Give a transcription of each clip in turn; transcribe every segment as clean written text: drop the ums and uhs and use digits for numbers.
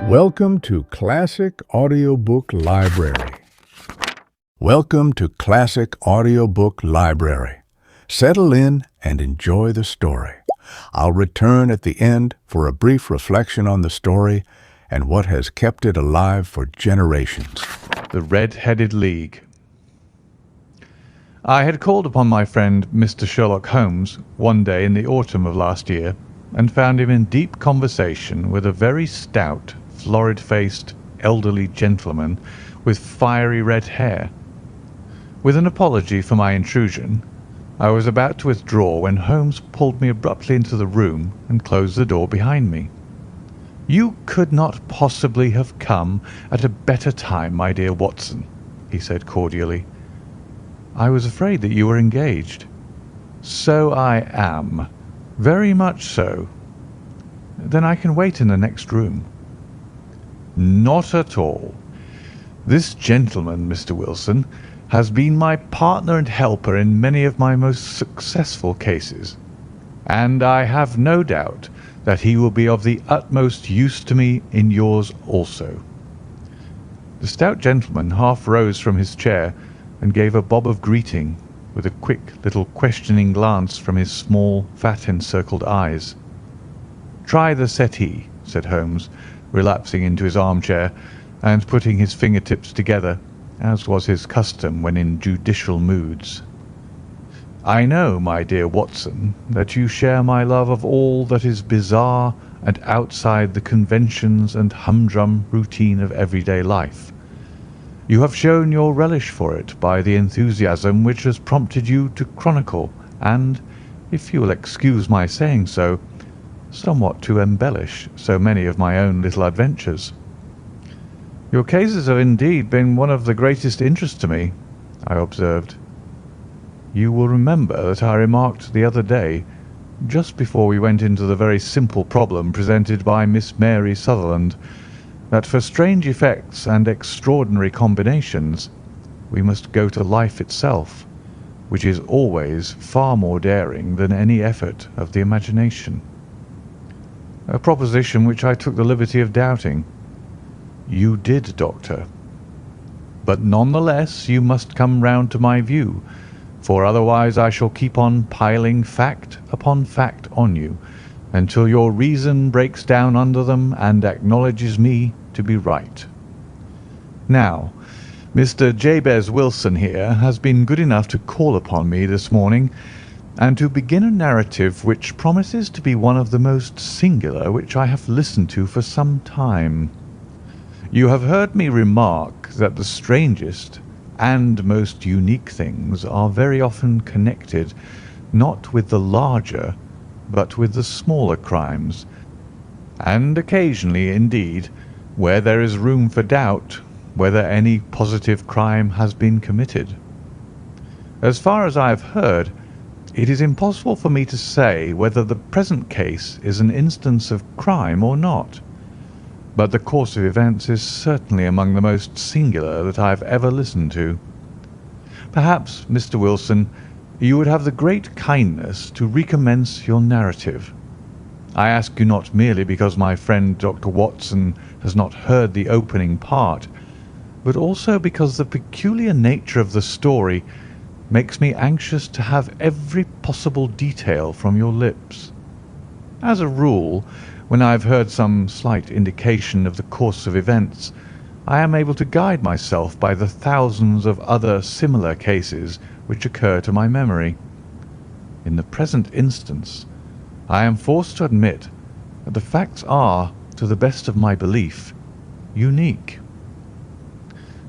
Welcome to Classic Audiobook Library. Welcome to Classic Audiobook Library. Settle in and enjoy the story. I'll return at the end for a brief reflection on the story and what has kept it alive for generations. The Red-Headed League. I had called upon my friend Mr. Sherlock Holmes one day in the autumn of last year and found him in deep conversation with a very stout, florid-faced, elderly gentleman with fiery red hair. With an apology for my intrusion, I was about to withdraw when Holmes pulled me abruptly into the room and closed the door behind me. "You could not possibly have come at a better time, my dear Watson," he said cordially. "I was afraid that you were engaged." "So I am. Very much so." "Then I can wait in the next room." "Not at all. This gentleman, Mr. Wilson, has been my partner and helper in many of my most successful cases, and I have no doubt that he will be of the utmost use to me in yours also." The stout gentleman half rose from his chair and gave a bob of greeting, with a quick little questioning glance from his small, fat-encircled eyes. "Try the settee," said Holmes, relapsing into his armchair and putting his fingertips together, as was his custom when in judicial moods. "I know, my dear Watson, that you share my love of all that is bizarre and outside the conventions and humdrum routine of everyday life. You have shown your relish for it by the enthusiasm which has prompted you to chronicle and, if you will excuse my saying so, somewhat to embellish so many of my own little adventures. Your cases have indeed been one of the greatest interest to me," I observed. "You will remember that I remarked the other day, just before we went into the very simple problem presented by Miss Mary Sutherland, that for strange effects and extraordinary combinations we must go to life itself, which is always far more daring than any effort of the imagination. A proposition which I took the liberty of doubting. You did, Doctor. But none the less you must come round to my view, for otherwise I shall keep on piling fact upon fact on you, until your reason breaks down under them and acknowledges me to be right. Now, Mr. Jabez Wilson here has been good enough to call upon me this morning and to begin a narrative which promises to be one of the most singular which I have listened to for some time. You have heard me remark that the strangest and most unique things are very often connected not with the larger but with the smaller crimes, and occasionally, indeed, where there is room for doubt whether any positive crime has been committed. As far as I have heard, it is impossible for me to say whether the present case is an instance of crime or not, but the course of events is certainly among the most singular that I have ever listened to. Perhaps, Mr. Wilson, you would have the great kindness to recommence your narrative. I ask you not merely because my friend Dr. Watson has not heard the opening part, but also because the peculiar nature of the story makes me anxious to have every possible detail from your lips. As a rule, when I have heard some slight indication of the course of events, I am able to guide myself by the thousands of other similar cases which occur to my memory. In the present instance, I am forced to admit that the facts are, to the best of my belief, unique."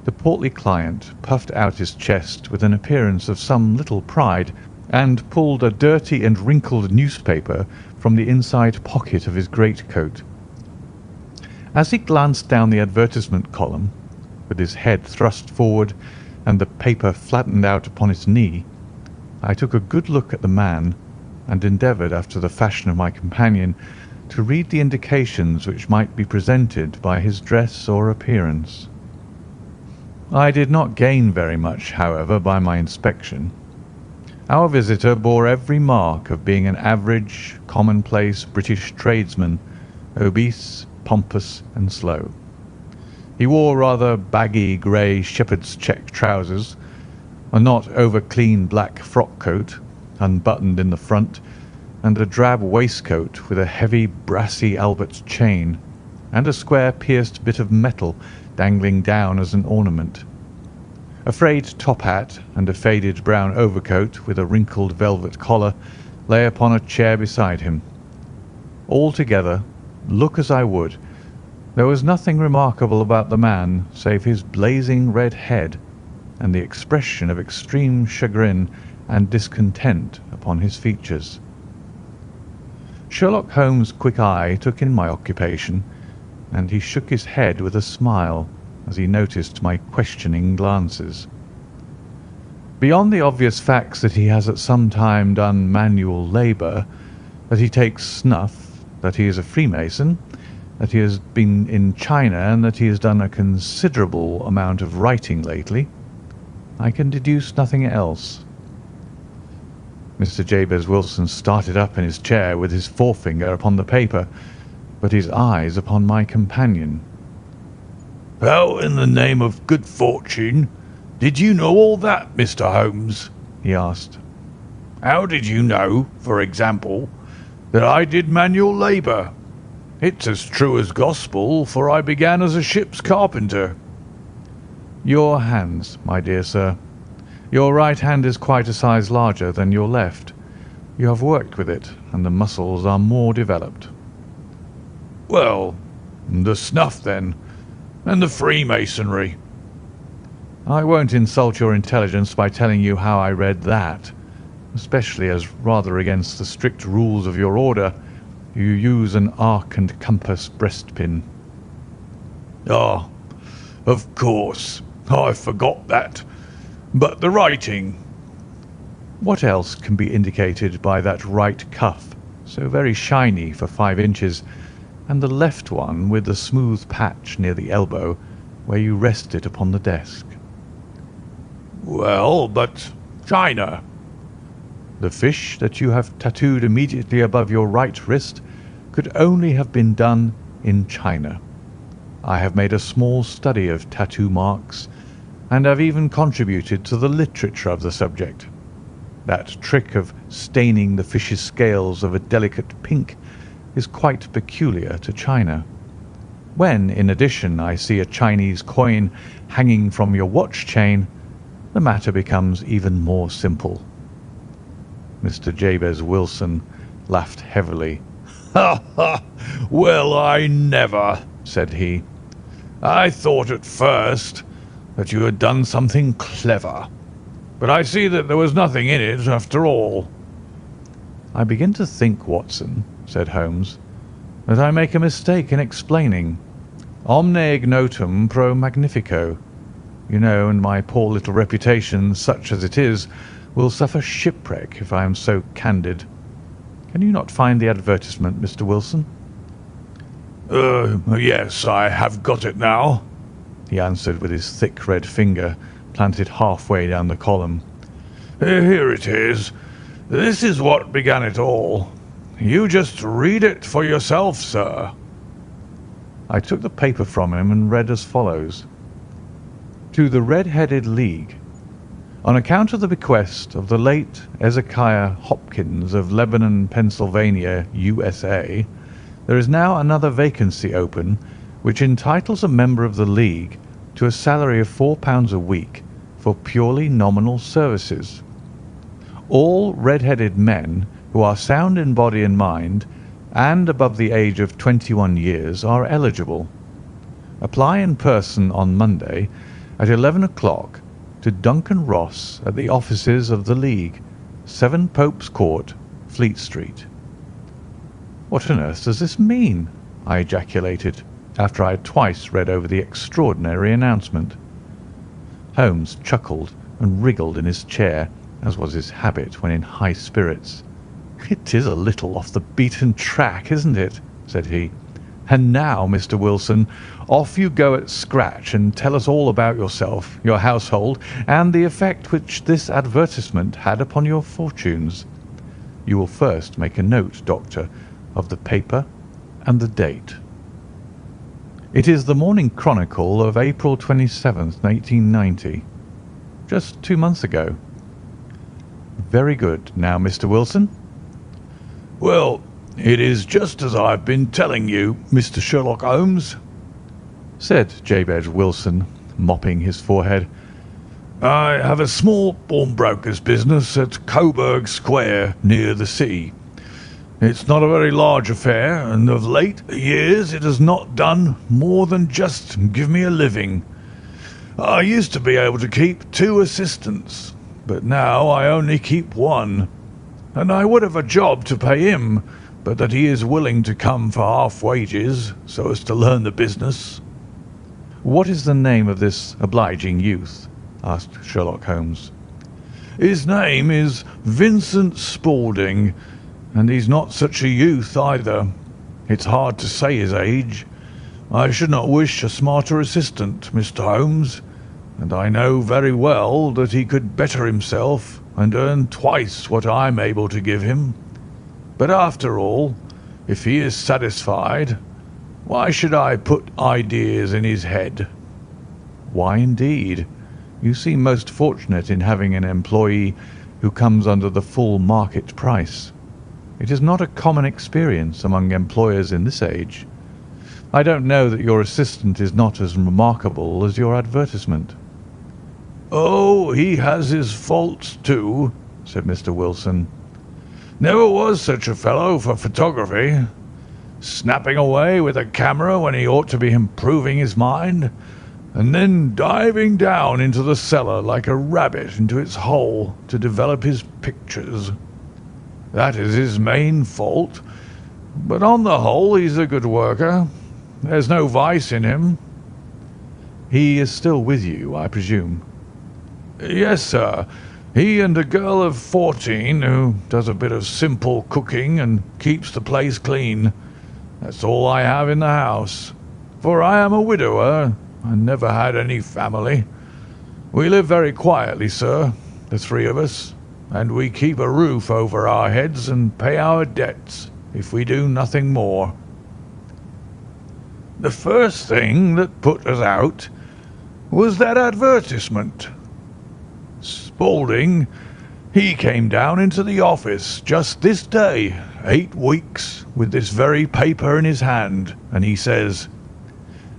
The portly client puffed out his chest with an appearance of some little pride and pulled a dirty and wrinkled newspaper from the inside pocket of his greatcoat. As he glanced down the advertisement column, with his head thrust forward and the paper flattened out upon his knee, I took a good look at the man and endeavoured, after the fashion of my companion, to read the indications which might be presented by his dress or appearance. I did not gain very much, however, by my inspection. Our visitor bore every mark of being an average, commonplace British tradesman, obese, pompous and slow. He wore rather baggy grey shepherd's check trousers, a not over-clean black frock coat, unbuttoned in the front, and a drab waistcoat with a heavy brassy Albert's chain, and a square pierced bit of metal dangling down as an ornament. A frayed top hat and a faded brown overcoat with a wrinkled velvet collar lay upon a chair beside him. Altogether, look as I would, there was nothing remarkable about the man save his blazing red head and the expression of extreme chagrin and discontent upon his features. Sherlock Holmes' quick eye took in my occupation, and he shook his head with a smile as he noticed my questioning glances. Beyond the obvious facts that he has at some time done manual labour, that he takes snuff, that he is a Freemason, that he has been in China, and that he has done a considerable amount of writing lately, I can deduce nothing else. Mr. Jabez Wilson started up in his chair with his forefinger upon the paper, but his eyes upon my companion. "How in the name of good fortune did you know all that, Mr. Holmes?" he asked. "How did you know, for example, that I did manual labour? It's as true as gospel, for I began as a ship's carpenter." Your hands, my dear sir. Your right hand is quite a size larger than your left. You have worked with it, and the muscles are more developed. "Well, the snuff then, and the Freemasonry." I won't insult your intelligence by telling you how I read that, especially as, rather against the strict rules of your order, you use an arc and compass breastpin. "Ah, of course, I forgot that. But the writing?" What else can be indicated by that right cuff, so very shiny for 5 inches, and the left one with the smooth patch near the elbow, where you rest it upon the desk? "Well, but China?" The fish that you have tattooed immediately above your right wrist could only have been done in China. I have made a small study of tattoo marks, and have even contributed to the literature of the subject. That trick of staining the fish's scales of a delicate pink is quite peculiar to China. When, in addition, I see a Chinese coin hanging from your watch chain, the matter becomes even more simple. Mr. Jabez Wilson laughed heavily. "Ha, ha! Well, I never," said he. "I thought at first that you had done something clever, but I see that there was nothing in it after all." "I begin to think, Watson," said Holmes, "that I make a mistake in explaining. Omne ignotum pro magnifico. You know, and my poor little reputation, such as it is, will suffer shipwreck if I am so candid. Can you not find the advertisement, Mr. Wilson?" Yes, I have got it now," he answered with his thick red finger planted halfway down the column. "Here it is. This is what began it all. You just read it for yourself, sir." I took the paper from him and read as follows. "To the Red-Headed League. On account of the bequest of the late Ezekiah Hopkins of Lebanon, Pennsylvania, USA, there is now another vacancy open which entitles a member of the League to a salary of £4 a week for purely nominal services. All red-headed men who are sound in body and mind and above the age of 21 years are eligible. Apply in person on Monday at 11 o'clock to Duncan Ross at the offices of the League, 7 Pope's Court, Fleet Street." "What on earth does this mean?" I ejaculated, after I had twice read over the extraordinary announcement. Holmes chuckled and wriggled in his chair, as was his habit when in high spirits. "It is a little off the beaten track, isn't it?" said he. "And now, Mr. Wilson, off you go at scratch and tell us all about yourself, your household, and the effect which this advertisement had upon your fortunes. You will first make a note, Doctor, of the paper and the date." It is the Morning Chronicle of April 27th, 1890. Just 2 months ago. Very good. Now, Mr. Wilson? Well, it is just as I've been telling you, Mr. Sherlock Holmes, said Jabez Wilson, mopping his forehead. I have a small pawnbroker's business at Coburg Square near the sea. It's not a very large affair, and of late years it has not done more than just give me a living. I used to be able to keep 2 assistants, but now I only keep 1, and I would have a job to pay him, but that he is willing to come for half wages so as to learn the business. What is the name of this obliging youth? Asked Sherlock Holmes. His name is Vincent Spaulding, and he's not such a youth either. It's hard to say his age. I should not wish a smarter assistant, Mr. Holmes, and I know very well that he could better himself and earn twice what I'm able to give him. But after all, if he is satisfied, why should I put ideas in his head? Why indeed? You seem most fortunate in having an employee who comes under the full market price. It is not a common experience among employers in this age. I don't know that your assistant is not as remarkable as your advertisement. Oh, he has his faults too, said Mr. Wilson. Never was such a fellow for photography. Snapping away with a camera when he ought to be improving his mind, and then diving down into the cellar like a rabbit into its hole to develop his pictures. That is his main fault, but on the whole he's a good worker. There's no vice in him. He is still with you, I presume? Yes, sir. He and a girl of 14 who does a bit of simple cooking and keeps the place clean. That's all I have in the house, for I am a widower and never had any family. We live very quietly, sir, the 3 of us, and we keep a roof over our heads and pay our debts, if we do nothing more. The first thing that put us out was that advertisement. Spaulding, he came down into the office just this day, 8 weeks, with this very paper in his hand, and he says,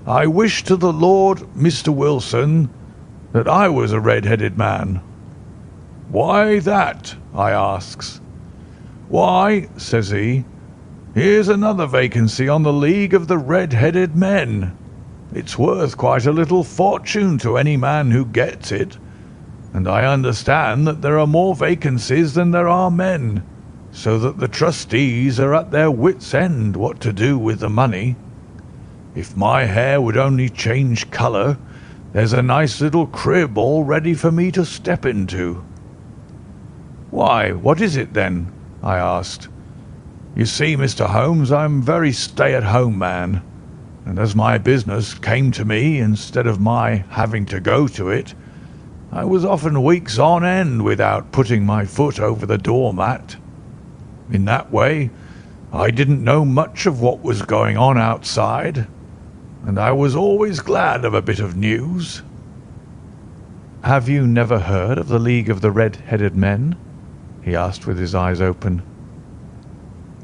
"I wish to the Lord, Mr. Wilson, that I was a red-headed man." "Why that?" I asks. "Why," says he, "here's another vacancy on the League of the Red-Headed Men. It's worth quite a little fortune to any man who gets it, and I understand that there are more vacancies than there are men, so that the trustees are at their wits' end what to do with the money. If my hair would only change colour, there's a nice little crib all ready for me to step into." "Why, what is it then?" I asked. "You see, Mr. Holmes, I'm a very stay-at-home man, and as my business came to me instead of my having to go to it, I was often weeks on end without putting my foot over the doormat. In that way, I didn't know much of what was going on outside, and I was always glad of a bit of news." "Have you never heard of the League of the Red-Headed Men?" he asked with his eyes open.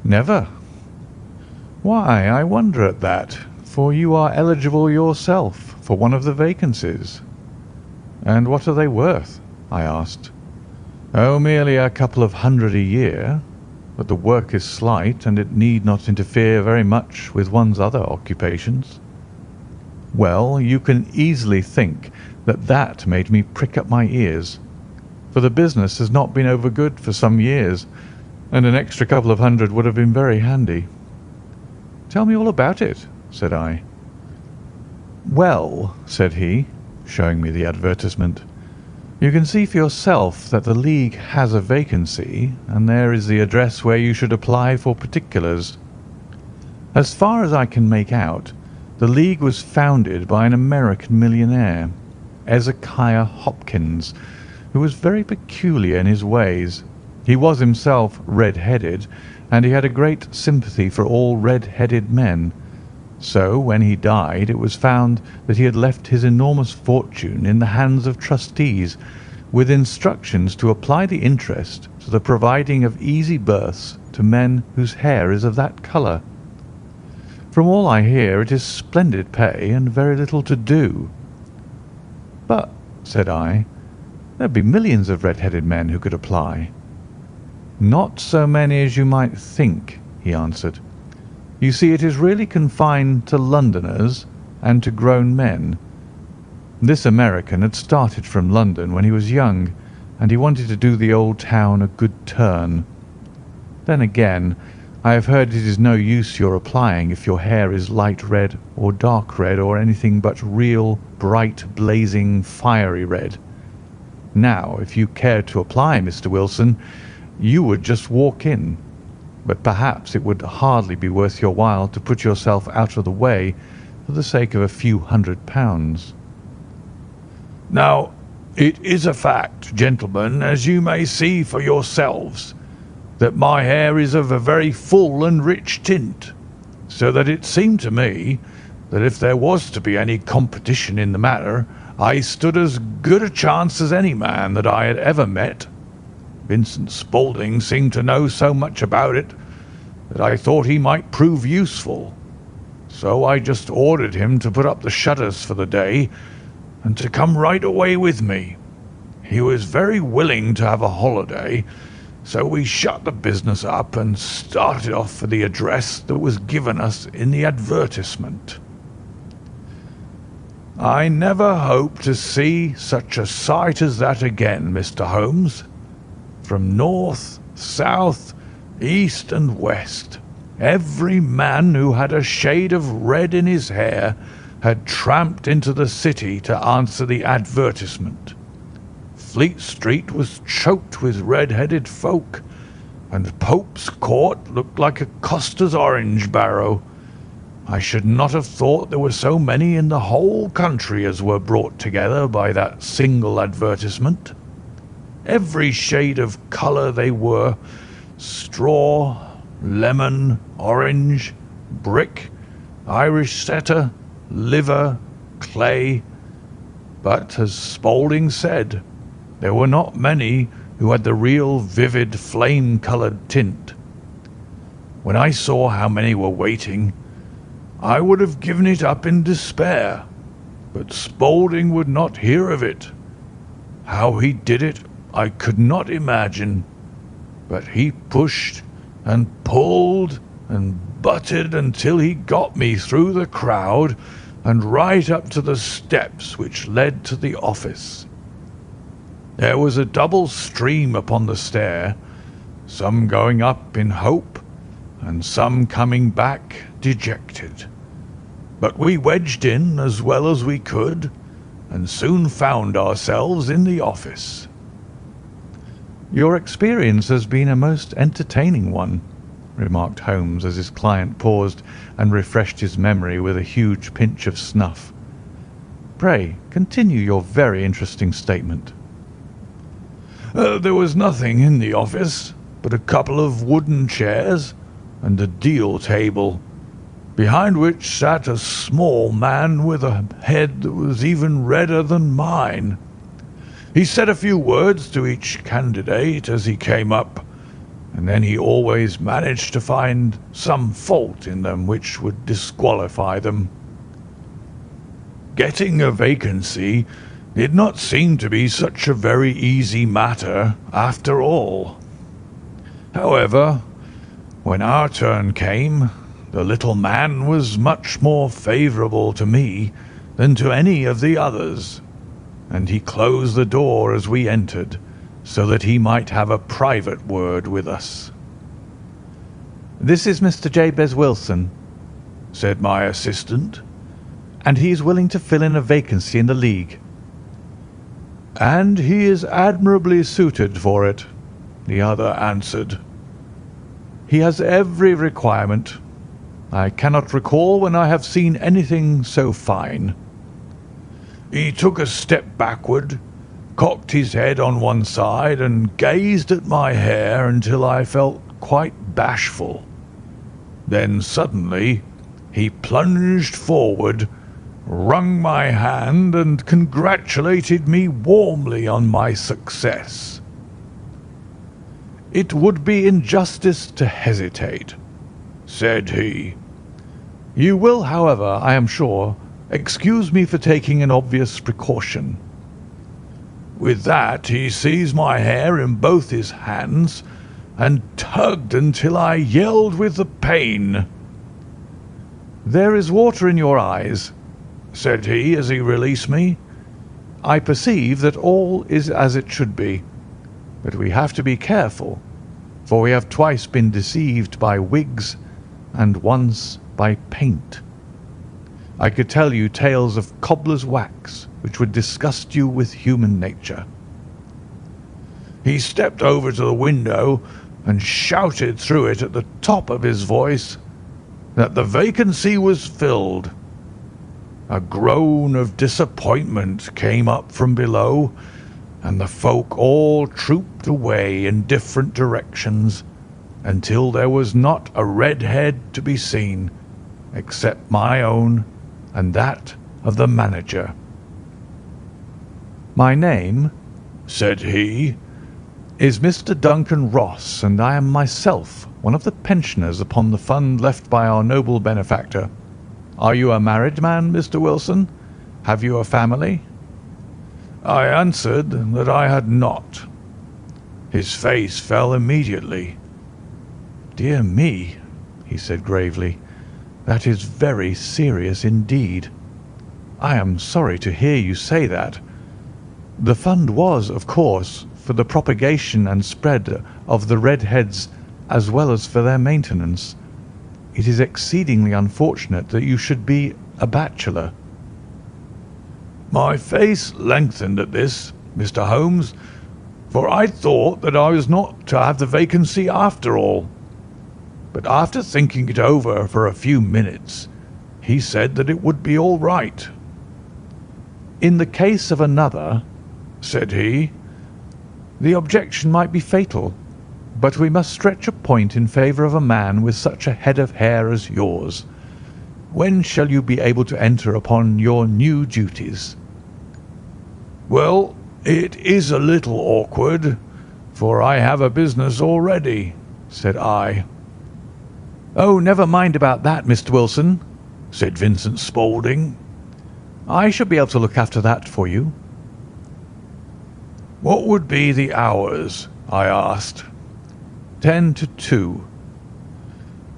"Never. Why, I wonder at that, for you are eligible yourself for one of the vacancies." "And what are they worth?" I asked. "Oh, merely a couple of hundred a year, but the work is slight, and it need not interfere very much with one's other occupations." Well, you can easily think that that made me prick up my ears, for the business has not been over good for some years, and an extra couple of hundred would have been very handy. "Tell me all about it," said I. "Well," said he, showing me the advertisement, "you can see for yourself that the League has a vacancy, and there is the address where you should apply for particulars. As far as I can make out, the League was founded by an American millionaire, Ezekiah Hopkins, who was very peculiar in his ways. He was himself red-headed, and he had a great sympathy for all red-headed men, So when he died, it was found that he had left his enormous fortune in the hands of trustees, with instructions to apply the interest to the providing of easy berths to men whose hair is of that colour. From all I hear, it is splendid pay and very little to do." "But," said I, "there'd be millions of red-headed men who could apply." "Not so many as you might think," he answered. "You see, it is really confined to Londoners and to grown men. This American had started from London when he was young, and he wanted to do the old town a good turn. Then again, I have heard it is no use your applying if your hair is light red or dark red or anything but real, bright, blazing, fiery red. Now, if you cared to apply, Mr. Wilson, you would just walk in, but perhaps it would hardly be worth your while to put yourself out of the way for the sake of a few £100. Now, it is a fact, gentlemen, as you may see for yourselves, that my hair is of a very full and rich tint, so that it seemed to me that if there was to be any competition in the matter, I stood as good a chance as any man that I had ever met. Vincent Spaulding seemed to know so much about it that I thought he might prove useful, so I just ordered him to put up the shutters for the day and to come right away with me. He was very willing to have a holiday, so we shut the business up and started off for the address that was given us in the advertisement. I never hope to see such a sight as that again, Mr. Holmes. From north, south, east and west, every man who had a shade of red in his hair had tramped into the city to answer the advertisement. Fleet Street was choked with red-headed folk, and Pope's Court looked like a coster's orange barrow. I should not have thought there were so many in the whole country as were brought together by that single advertisement. Every shade of colour they were: straw, lemon, orange, brick, Irish setter, liver, clay. But, as Spaulding said, there were not many who had the real vivid flame-coloured tint. When I saw how many were waiting, I would have given it up in despair, but Spaulding would not hear of it. How he did it, I could not imagine, but he pushed and pulled and butted until he got me through the crowd and right up to the steps which led to the office. There was a double stream upon the stair, some going up in hope and some coming back dejected. But we wedged in as well as we could and soon found ourselves in the office. "Your experience has been a most entertaining one," remarked Holmes as his client paused and refreshed his memory with a huge pinch of snuff. "Pray continue your very interesting statement." There was nothing in the office but a couple of wooden chairs and a deal table, behind which sat a small man with a head that was even redder than mine. He said a few words to each candidate as he came up, and then he always managed to find some fault in them which would disqualify them. Getting a vacancy did not seem to be such a very easy matter after all. However, when our turn came, the little man was much more favourable to me than to any of the others, and he closed the door as we entered, so that he might have a private word with us. "This is Mr. Jabez Wilson," said my assistant. "and he is willing to fill in a vacancy in the League." "And he is admirably suited for it," the other answered. "He has every requirement. I cannot recall when I have seen anything so fine." He took a step backward, cocked his head on one side, and gazed at my hair until I felt quite bashful. Then suddenly he plunged forward, wrung my hand, and congratulated me warmly on my success. "It would be injustice to hesitate," said he. "You will, however, I am sure, excuse me for taking an obvious precaution." With that he seized my hair in both his hands and tugged until I yelled with the pain. "There is water in your eyes," said he as he released me. "I perceive that all is as it should be, but we have to be careful, for we have twice been deceived by wigs and once by paint. I could tell you tales of cobbler's wax which would disgust you with human nature." He stepped over to the window and shouted through it at the top of his voice that the vacancy was filled. A groan of disappointment came up from below, and the folk all trooped away in different directions until there was not a red head to be seen, except my own and that of the manager. "My name," said he, "is Mr. Duncan Ross, and I am myself one of the pensioners upon the fund left by our noble benefactor. Are you a married man, Mr. Wilson? Have you a family?" I answered that I had not. His face fell immediately. "Dear me," he said gravely, "that is very serious indeed. I am sorry to hear you say that. The fund was, of course, for the propagation and spread of the red heads as well as for their maintenance. It is exceedingly unfortunate that you should be a bachelor." My face lengthened at this, Mr. Holmes, for I thought that I was not to have the vacancy after all. But after thinking it over for a few minutes, he said that it would be all right. "In the case of another," said he, "the objection might be fatal, but we must stretch a point in favour of a man with such a head of hair as yours. When shall you be able to enter upon your new duties?" "Well, it is a little awkward, for I have a business already," said I. "Oh, never mind about that, Mr. Wilson," said Vincent Spaulding. "I shall be able to look after that for you." "What would be the hours?" I asked. 10 to 2.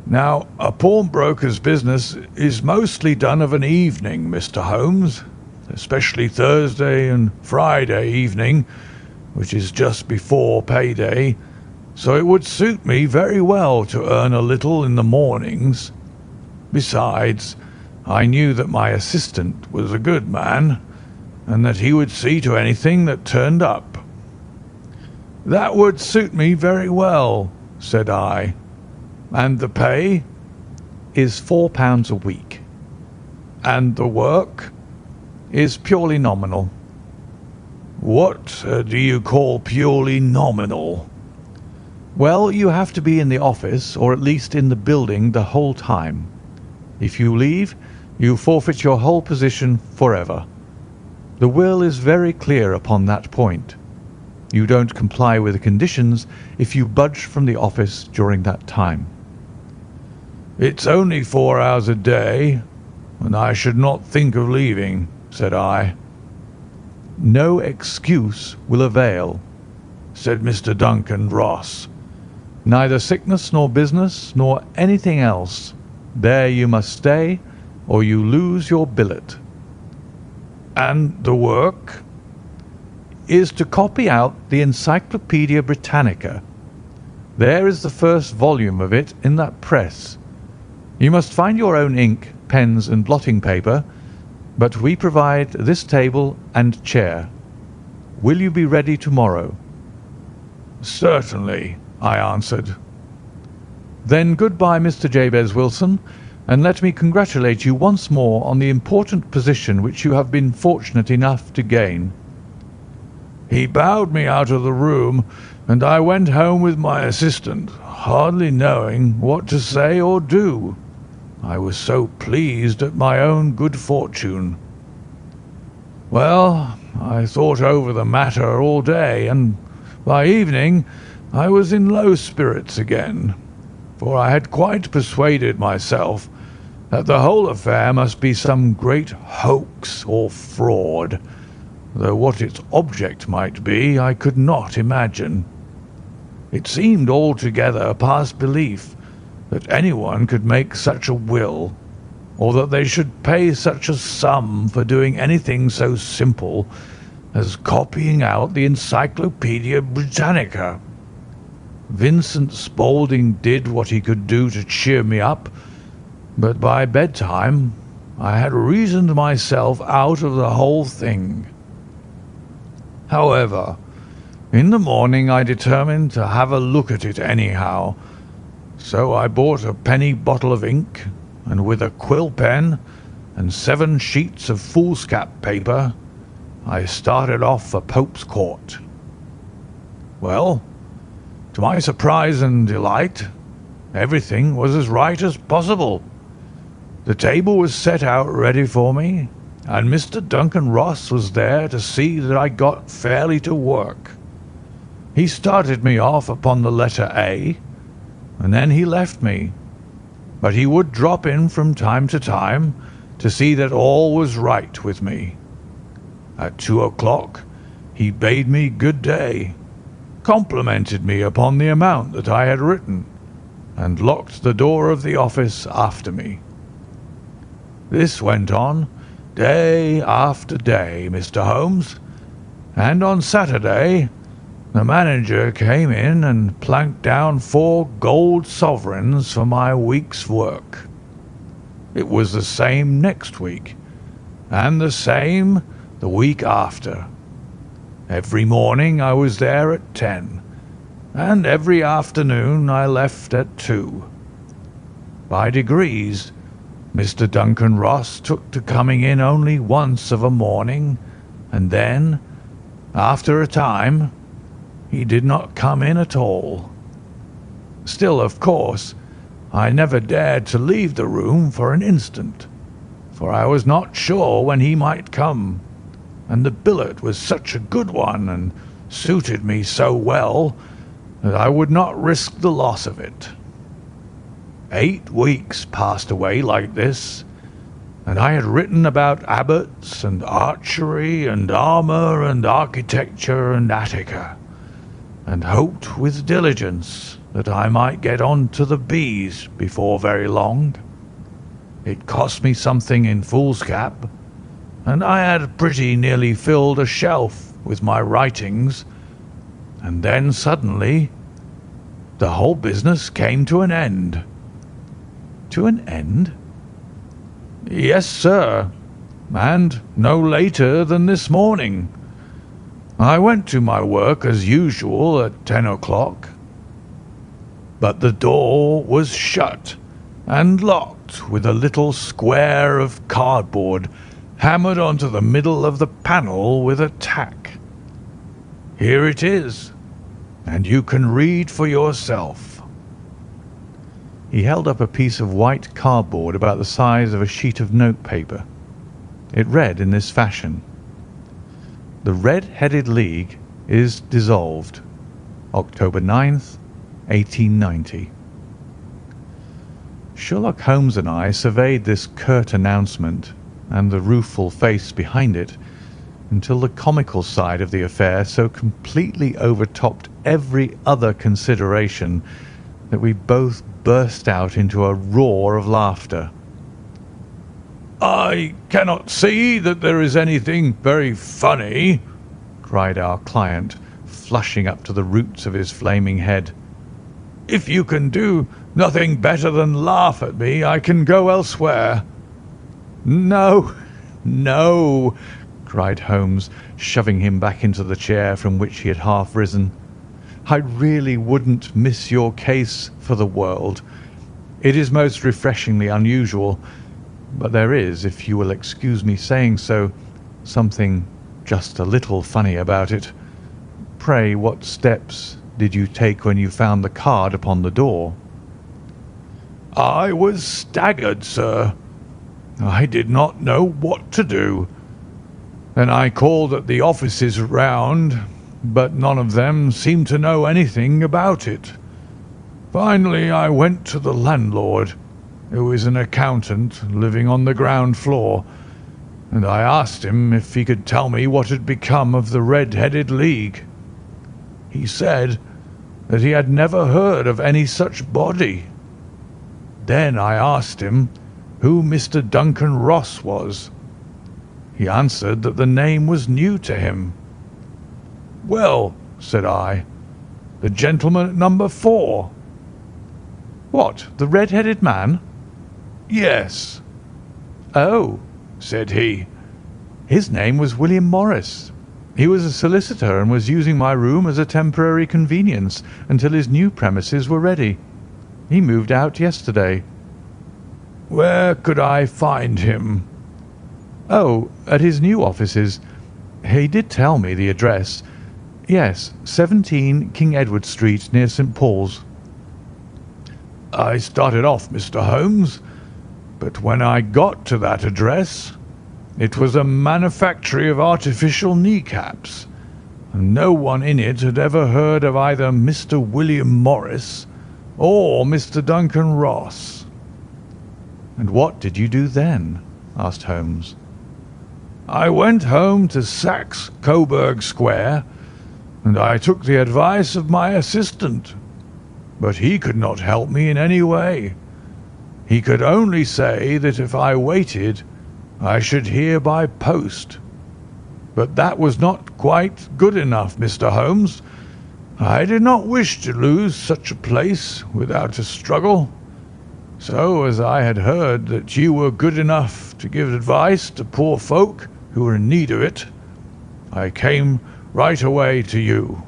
"Now, a pawnbroker's business is mostly done of an evening, Mr. Holmes, especially Thursday and Friday evening, which is just before payday, so it would suit me very well to earn a little in the mornings. Besides, I knew that my assistant was a good man, and that he would see to anything that turned up." "That would suit me very well," said I. "And the pay?" "Is £4 a week." "And the work?" "Is purely nominal." "What do you call purely nominal?" "Well, you have to be in the office, or at least in the building, the whole time. If you leave, you forfeit your whole position forever. The will is very clear upon that point. You don't comply with the conditions if you budge from the office during that time." "It's only 4 hours a day, and I should not think of leaving," said I. "No excuse will avail," said Mr. Duncan Ross. "Neither sickness nor business nor anything else. There you must stay, or you lose your billet." "And the work?" "Is to copy out the Encyclopaedia Britannica. There is the first volume of it in that press. You must find your own ink, pens, and blotting paper, but we provide this table and chair. Will you be ready tomorrow?" "Certainly," I answered. "Then good-bye, Mr. Jabez Wilson, and let me congratulate you once more on the important position which you have been fortunate enough to gain." He bowed me out of the room, and I went home with my assistant, hardly knowing what to say or do. I was so pleased at my own good fortune. Well, I thought over the matter all day, and by evening I was in low spirits again, for I had quite persuaded myself that the whole affair must be some great hoax or fraud, though what its object might be I could not imagine. It seemed altogether past belief that anyone could make such a will, or that they should pay such a sum for doing anything so simple as copying out the Encyclopaedia Britannica. Vincent Spaulding did what he could do to cheer me up, but by bedtime I had reasoned myself out of the whole thing. However, in the morning I determined to have a look at it anyhow, so I bought a penny bottle of ink, and with a quill pen and 7 sheets of foolscap paper, I started off for Pope's Court. Well, to my surprise and delight, everything was as right as possible. The table was set out ready for me, and Mr. Duncan Ross was there to see that I got fairly to work. He started me off upon the letter A, and then he left me, but he would drop in from time to time to see that all was right with me. At 2 o'clock he bade me good day, complimented me upon the amount that I had written, and locked the door of the office after me. This went on day after day, Mr. Holmes, and on Saturday the manager came in and planked down 4 gold sovereigns for my week's work. It was the same next week, and the same the week after. Every morning I was there at 10, and every afternoon I left at 2. By degrees, Mr. Duncan Ross took to coming in only once of a morning, and then, after a time, he did not come in at all. Still, of course, I never dared to leave the room for an instant, for I was not sure when he might come, and the billet was such a good one and suited me so well that I would not risk the loss of it. 8 weeks passed away like this, and I had written about abbots and archery and armour and architecture and Attica, and hoped with diligence that I might get on to the B's before very long. It cost me something in foolscap, and I had pretty nearly filled a shelf with my writings, and then suddenly the whole business came to an end. To an end? Yes, sir, and no later than this morning. I went to my work as usual at 10 o'clock, but the door was shut and locked with a little square of cardboard hammered onto the middle of the panel with a tack. Here it is, and you can read for yourself. He held up a piece of white cardboard about the size of a sheet of notepaper. It read in this fashion: "The Red-Headed League is dissolved. October 9th, 1890. Sherlock Holmes and I surveyed this curt announcement and the rueful face behind it until the comical side of the affair so completely overtopped every other consideration that we both burst out into a roar of laughter. "I cannot see that there is anything very funny," cried our client, flushing up to the roots of his flaming head. "If you can do nothing better than laugh at me, I can go elsewhere." "No, no," cried Holmes, shoving him back into the chair from which he had half risen. "I really wouldn't miss your case for the world. It is most refreshingly unusual, but there is, if you will excuse me saying so, something just a little funny about it. Pray, what steps did you take when you found the card upon the door?" I was staggered, sir. I did not know what to do. Then I called at the offices round, but none of them seemed to know anything about it. Finally, I went to the landlord, who is an accountant living on the ground floor, and I asked him if he could tell me what had become of the Red-Headed League. He said that he had never heard of any such body. Then I asked him who Mr. Duncan Ross was. He answered that the name was new to him. "Well," said I, "the gentleman at number 4. What, the red-headed man? "Yes." Oh, said he. his name was William Morris. He was a solicitor and was using my room as a temporary convenience until his new premises were ready. He moved out yesterday. "Where could I find him?" Oh, at his new offices. He did tell me the address. Yes, 17 King Edward Street, near St. Paul's. I started off, Mr. Holmes, but when I got to that address, it was a manufactory of artificial kneecaps, and no one in it had ever heard of either Mr. William Morris or Mr. Duncan Ross. And what did you do then? Asked Holmes. I went home to Saxe Coburg Square, and I took the advice of my assistant, but he could not help me in any way. He could only say that if I waited, I should hear by post. But that was not quite good enough, Mr. Holmes. I did not wish to lose such a place without a struggle. So, as I had heard that you were good enough to give advice to poor folk who were in need of it, I came right away to you."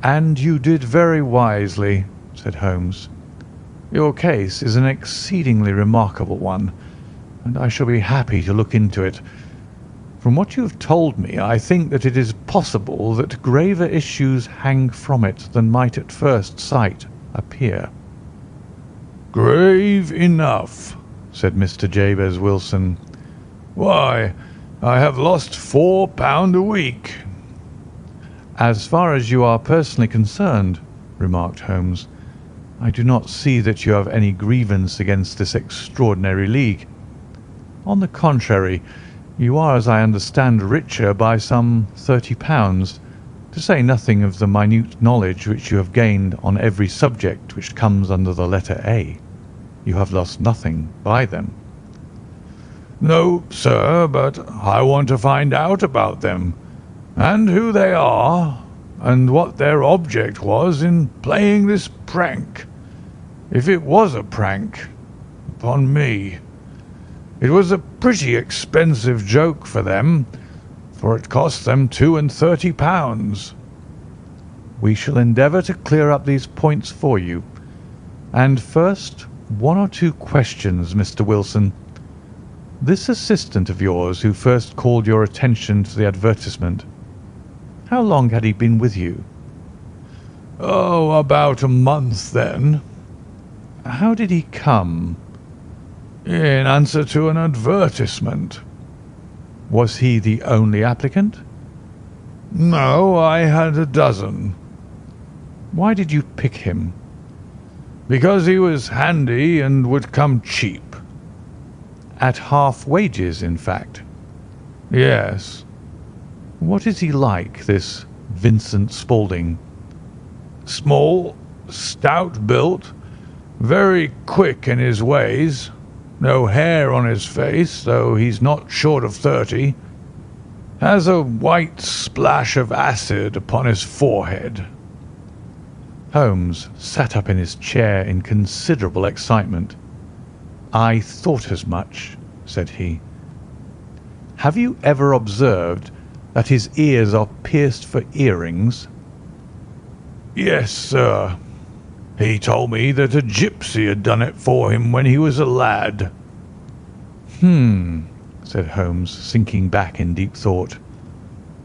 "And you did very wisely," said Holmes. "Your case is an exceedingly remarkable one, and I shall be happy to look into it. From what you have told me, I think that it is possible that graver issues hang from it than might at first sight appear." "Grave enough," said Mr. Jabez Wilson. "Why, I have lost £4 a week." "As far as you are personally concerned," remarked Holmes, "I do not see that you have any grievance against this extraordinary league. On the contrary, you are, as I understand, richer by some £30, to say nothing of the minute knowledge which you have gained on every subject which comes under the letter A. You have lost nothing by them." "No, sir, but I want to find out about them, and who they are, and what their object was in playing this prank, if it was a prank, upon me. It was a pretty expensive joke for them, for it cost them £32. "We shall endeavour to clear up these points for you. And first, one or two questions, Mr. Wilson. This assistant of yours who first called your attention to the advertisement, how long had he been with you?" "Oh, about a month then." "How did he come?" "In answer to an advertisement." "Was he the only applicant?" "No, I had a dozen." "Why did you pick him?" "Because he was handy and would come cheap." "At half wages, in fact?" "Yes." "What is he like, this Vincent Spaulding?" "Small, stout built, very quick in his ways, no hair on his face, though he's not short of 30, has a white splash of acid upon his forehead." Holmes sat up in his chair in considerable excitement. "I thought as much," said he. "Have you ever observed that his ears are pierced for earrings?" "Yes, sir. He told me that a gypsy had done it for him when he was a lad." Said Holmes, sinking back in deep thought.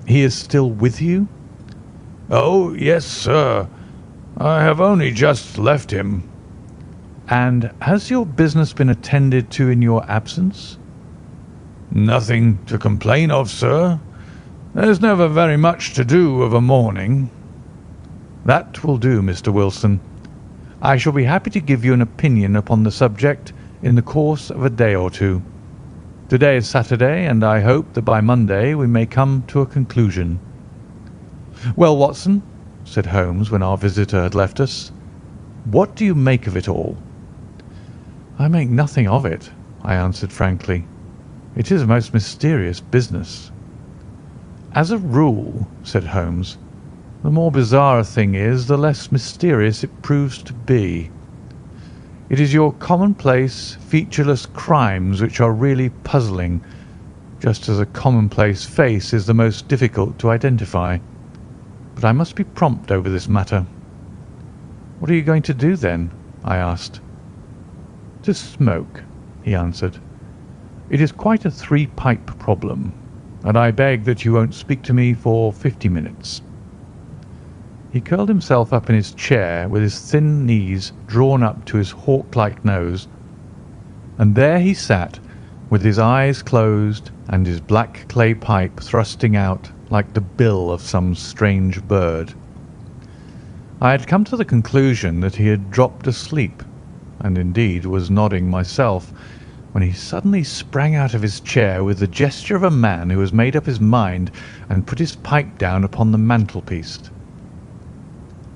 "He is still with you?" "Oh, yes, sir. I have only just left him." And has your business been attended to in your absence?" "Nothing to complain of, sir. There's never very much to do of a morning." "That will do, Mr. Wilson. I shall be happy to give you an opinion upon the subject in the course of a day or two. Today is Saturday, and I hope that by Monday we may come to a conclusion." "Well, Watson," said Holmes when our visitor had left us, "what do you make of it all?" "I make nothing of it," I answered frankly. "It is a most mysterious business." "As a rule," said Holmes, "the more bizarre a thing is, the less mysterious it proves to be. It is your commonplace, featureless crimes which are really puzzling, just as a commonplace face is the most difficult to identify. But I must be prompt over this matter." "What are you going to do, then?" I asked. "To smoke," he answered. "It is quite a three-pipe problem, and I beg that you won't speak to me for 50 minutes. He curled himself up in his chair with his thin knees drawn up to his hawk-like nose, and there he sat with his eyes closed and his black clay pipe thrusting out like the bill of some strange bird. I had come to the conclusion that he had dropped asleep, and indeed was nodding myself, when he suddenly sprang out of his chair with the gesture of a man who has made up his mind and put his pipe down upon the mantelpiece.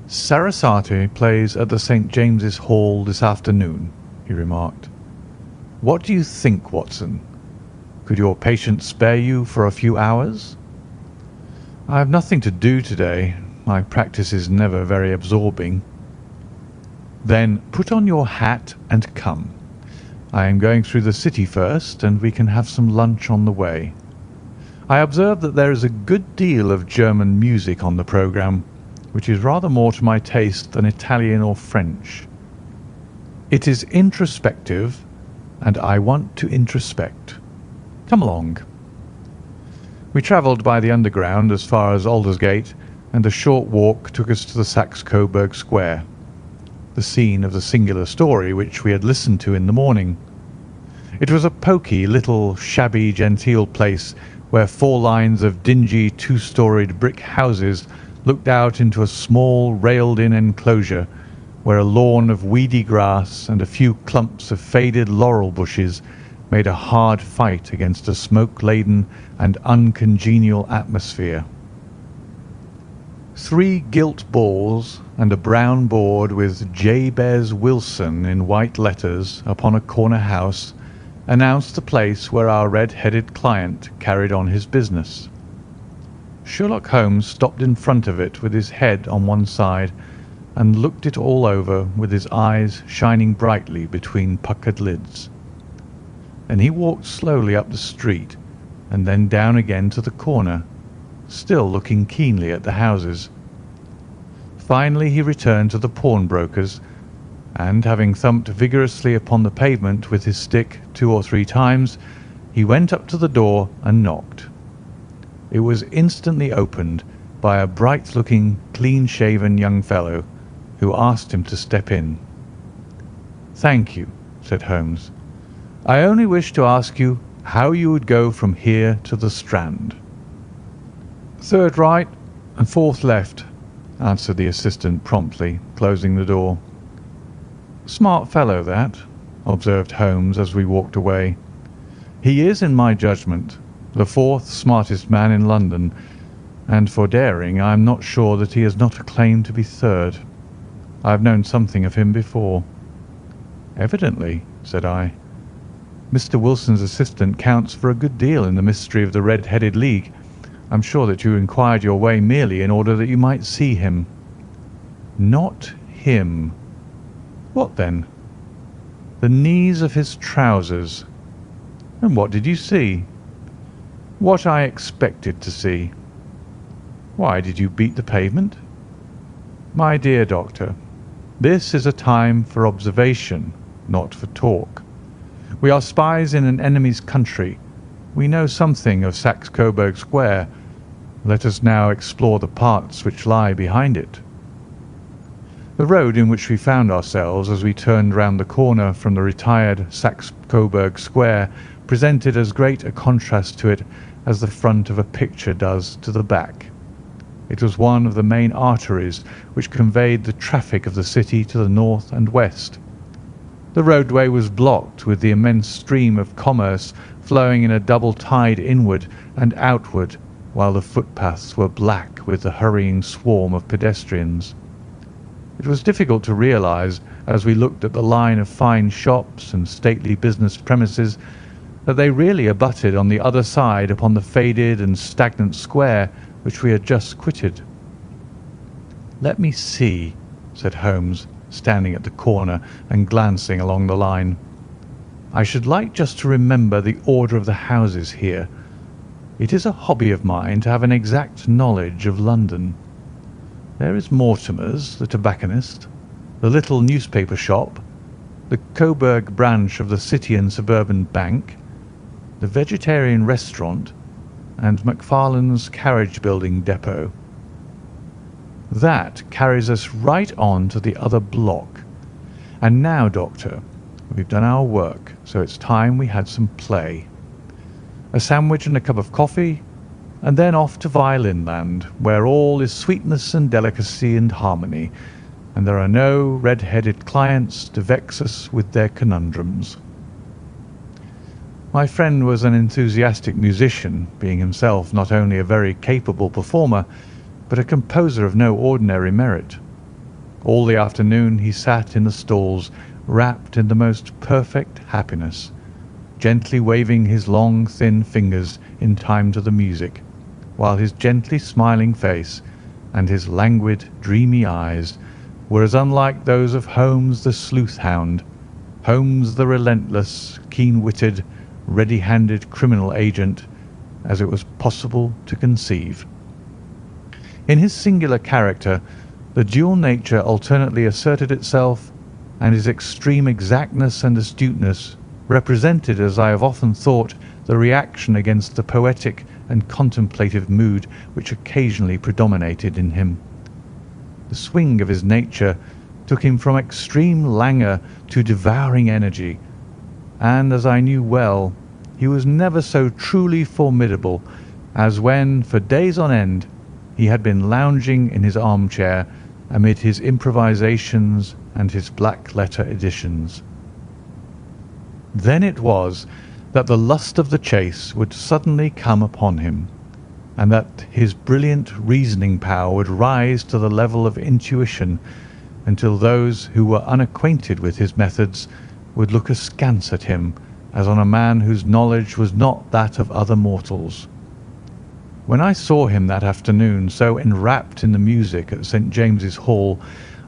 "Sarasate plays at the St. James's Hall this afternoon," he remarked. "What do you think, Watson? Could your patient spare you for a few hours?" "I have nothing to do today. My practice is never very absorbing." "Then put on your hat and come. I am going through the city first, and we can have some lunch on the way. I observe that there is a good deal of German music on the programme, which is rather more to my taste than Italian or French. It is introspective, and I want to introspect. Come along." We travelled by the Underground as far as Aldersgate, and a short walk took us to the Saxe-Coburg Square, the scene of the singular story which we had listened to in the morning. It was a poky, little, shabby, genteel place where 4 lines of dingy, 2-storied brick houses looked out into a small, railed-in enclosure where a lawn of weedy grass and a few clumps of faded laurel bushes made a hard fight against a smoke-laden and uncongenial atmosphere. 3 gilt balls and a brown board with Jabez Wilson in white letters upon a corner house announced the place where our red-headed client carried on his business. Sherlock Holmes stopped in front of it with his head on one side and looked it all over with his eyes shining brightly between puckered lids. Then he walked slowly up the street and then down again to the corner, still looking keenly at the houses. Finally he returned to the pawnbroker's, and having thumped vigorously upon the pavement with his stick 2 or 3 times, he went up to the door and knocked. It was instantly opened by a bright-looking, clean-shaven young fellow, who asked him to step in. "Thank you," said Holmes. "I only wish to ask you how you would go from here to the Strand." "Third right and 4th left," answered the assistant promptly, closing the door. "Smart fellow, that," observed Holmes as we walked away. "He is, in my judgment, the 4th smartest man in London, and for daring I am not sure that he has not a claim to be 3rd. I have known something of him before." "Evidently," said I. "Mr. Wilson's assistant counts for a good deal in the mystery of the Red-Headed League. I'm sure that you inquired your way merely in order that you might see him." "Not him." "What then?" "The knees of his trousers." "And what did you see?" "What I expected to see." "Why did you beat the pavement?" "My dear doctor, this is a time for observation, not for talk. We are spies in an enemy's country. We know something of Saxe-Coburg Square. Let us now explore the parts which lie behind it." The road in which we found ourselves as we turned round the corner from the retired Saxe-Coburg Square presented as great a contrast to it as the front of a picture does to the back. It was one of the main arteries which conveyed the traffic of the city to the north and west. The roadway was blocked with the immense stream of commerce flowing in a double tide inward and outward, while the footpaths were black with the hurrying swarm of pedestrians. It was difficult to realize, as we looked at the line of fine shops and stately business premises, that they really abutted on the other side upon the faded and stagnant square which we had just quitted. "Let me see," said Holmes, standing at the corner and glancing along the line. "I should like just to remember the order of the houses here. It is a hobby of mine to have an exact knowledge of London. There is Mortimer's, the tobacconist, the little newspaper shop, the Coburg branch of the City and Suburban Bank, the vegetarian restaurant, and Macfarlane's carriage building depot. That carries us right on to the other block. And now, Doctor, we've done our work, so it's time we had some play. A sandwich and a cup of coffee, and then off to Violin Land, where all is sweetness and delicacy and harmony, and there are no red-headed clients to vex us with their conundrums." My friend was an enthusiastic musician, being himself not only a very capable performer, but a composer of no ordinary merit. All the afternoon he sat in the stalls, wrapped in the most perfect happiness, gently waving his long, thin fingers in time to the music, while his gently smiling face and his languid, dreamy eyes were as unlike those of Holmes the sleuth-hound, Holmes the relentless, keen-witted, ready-handed criminal agent, as it was possible to conceive. In his singular character, the dual nature alternately asserted itself, and his extreme exactness and astuteness represented, as I have often thought, the reaction against the poetic and contemplative mood which occasionally predominated in him. The swing of his nature took him from extreme languor to devouring energy, and, as I knew well, he was never so truly formidable as when, for days on end, he had been lounging in his armchair amid his improvisations and his black-letter editions. Then it was that the lust of the chase would suddenly come upon him, and that his brilliant reasoning power would rise to the level of intuition, until those who were unacquainted with his methods would look askance at him as on a man whose knowledge was not that of other mortals. When I saw him that afternoon so enwrapped in the music at St. James's Hall,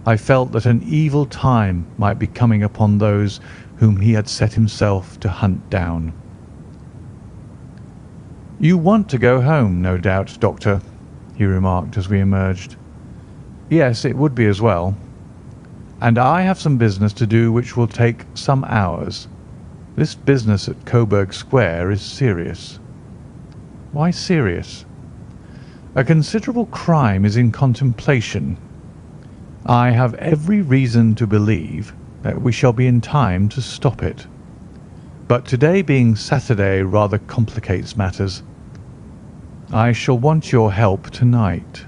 I felt that an evil time might be coming upon those whom he had set himself to hunt down. "You want to go home, no doubt, Doctor," he remarked as we emerged. "Yes, it would be as well. And I have some business to do which will take some hours. This business at Coburg Square is serious." "Why serious?" "A considerable crime is in contemplation. I have every reason to believe that we shall be in time to stop it. But today being Saturday rather complicates matters. I shall want your help tonight."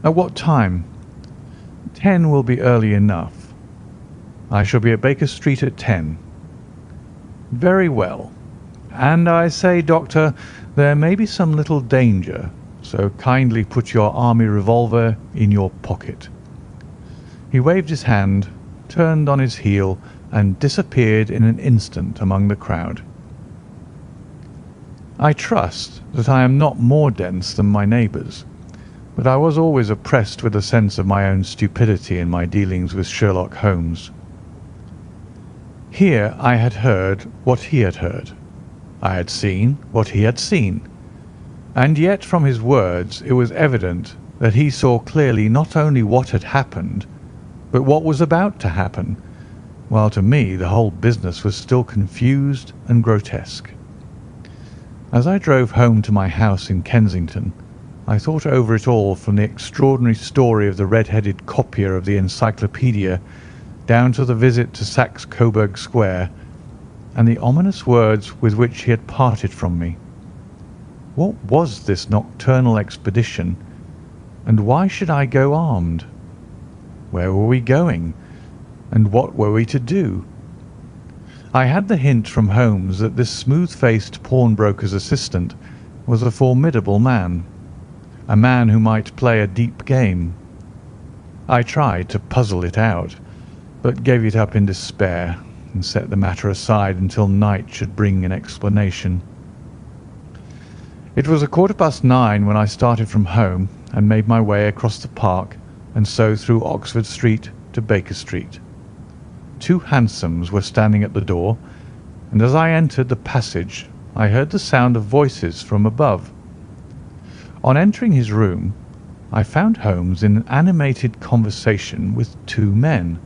"At what time?" 10 will be early enough. I shall be at Baker Street at 10. "Very well. And I say, Doctor, there may be some little danger, so kindly put your army revolver in your pocket." He waved his hand, turned on his heel, and disappeared in an instant among the crowd. I trust that I am not more dense than my neighbours, but I was always oppressed with a sense of my own stupidity in my dealings with Sherlock Holmes. Here I had heard what he had heard. I had seen what he had seen. And yet from his words it was evident that he saw clearly not only what had happened, but what was about to happen, while to me the whole business was still confused and grotesque. As I drove home to my house in Kensington, I thought over it all, from the extraordinary story of the red-headed copier of the encyclopaedia down to the visit to Saxe Coburg Square, and the ominous words with which he had parted from me. What was this nocturnal expedition, and why should I go armed? Where were we going, and what were we to do? I had the hint from Holmes that this smooth-faced pawnbroker's assistant was a formidable man, a man who might play a deep game. I tried to puzzle it out, but gave it up in despair and set the matter aside until night should bring an explanation. It was 9:15 when I started from home and made my way across the park and so through Oxford Street to Baker Street. 2 hansoms were standing at the door, and as I entered the passage I heard the sound of voices from above. On entering his room, I found Holmes in an animated conversation with 2 men,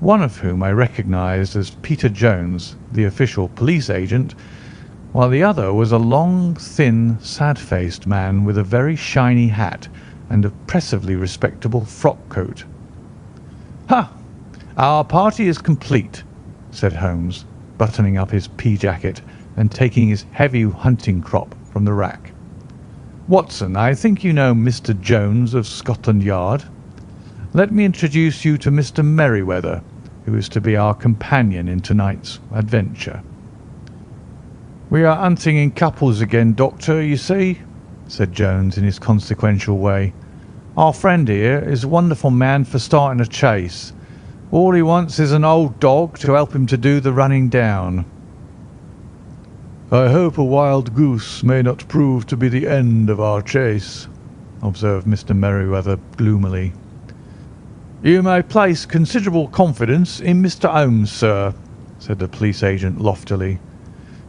one of whom I recognized as Peter Jones, the official police agent, while the other was a long, thin, sad-faced man with a very shiny hat and oppressively respectable frock coat. "Ha! Our party is complete," said Holmes, buttoning up his pea-jacket and taking his heavy hunting crop from the rack. "Watson, I think you know Mr. Jones of Scotland Yard. Let me introduce you to Mr. Merryweather, who is to be our companion in tonight's adventure." "We are hunting in couples again, Doctor, you see," said Jones in his consequential way. "Our friend here is a wonderful man for starting a chase. All he wants is an old dog to help him to do the running down." "I hope a wild goose may not prove to be the end of our chase," observed Mr. Merryweather gloomily. "You may place considerable confidence in Mr. Holmes, sir," said the police agent loftily.